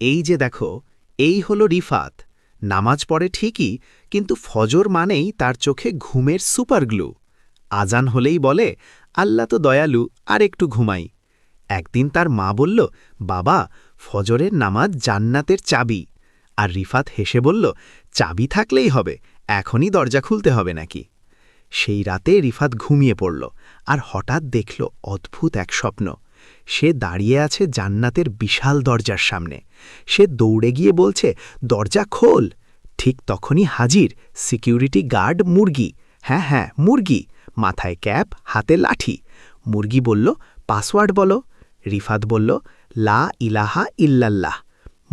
এই যে দেখো, এই হলো রিফাত। নামাজ পড়ে ঠিকই, কিন্তু ফজর মানেই তার চোখে ঘুমের সুপারগ্লু। আজান হলেই বলে, আল্লাহ তো দয়ালু, আর একটু ঘুমাই। একদিন তার মা বলল, বাবা, ফজরের নামাজ জান্নাতের চাবি। আর রিফাত হেসে বলল, চাবি থাকলেই হবে, এখনই দরজা খুলতে হবে নাকি? সেই রাতে রিফাত ঘুমিয়ে পড়ল, আর হঠাৎ দেখল অদ্ভুত এক স্বপ্ন। সে দাঁড়িয়ে আছে জান্নাতের বিশাল দরজার সামনে। সে দৌড়ে গিয়ে বলছে, দরজা খোল। ঠিক তখনই হাজির সিকিউরিটি গার্ড মুরগি। হ্যাঁ হ্যাঁ, মুরগি, মাথায় ক্যাপ, হাতে লাঠি। মুরগি বলল, পাসওয়ার্ড বলো। রিফাত বলল, লা ইলাহা ইল্লাল্লাহ।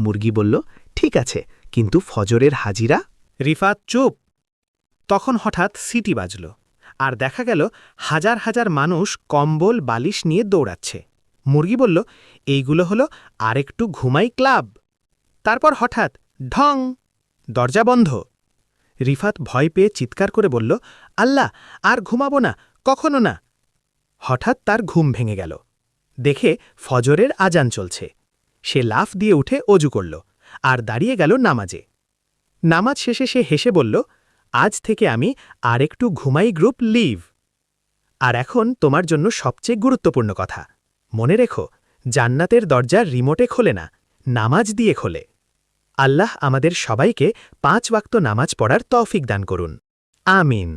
মুরগি বলল, ঠিক আছে, কিন্তু ফজরের হাজিরা? রিফাত চুপ। তখন হঠাৎ সিটি বাজল, আর দেখা গেল হাজার হাজার মানুষ কম্বল বালিশ নিয়ে দৌড়াচ্ছে। মুরগি বলল, এইগুলো হলো আরেকটু ঘুমাই ক্লাব। তারপর হঠাৎ ঢং, দরজা বন্ধ। রিফাত ভয় পেয়ে চিৎকার করে বলল, আল্লাহ, আর ঘুমাবো না, কখনো না। হঠাৎ তার ঘুম ভেঙে গেল, দেখে ফজরের আজান চলছে। সে লাফ দিয়ে উঠে অজু করল, আর দাঁড়িয়ে গেল নামাজে। নামাজ শেষে সে হেসে বলল, আজ থেকে আমি আরেকটু ঘুমাই গ্রুপ লিভ। আর এখন তোমার জন্য সবচেয়ে গুরুত্বপূর্ণ কথা, মনে রেখো, জান্নাতের দরজা রিমোটে খোলে না, নামাজ দিয়ে খোলে। আল্লাহ আমাদের সবাইকে 5 ওয়াক্ত নামাজ পড়ার তৌফিক দান করুন। আমিন।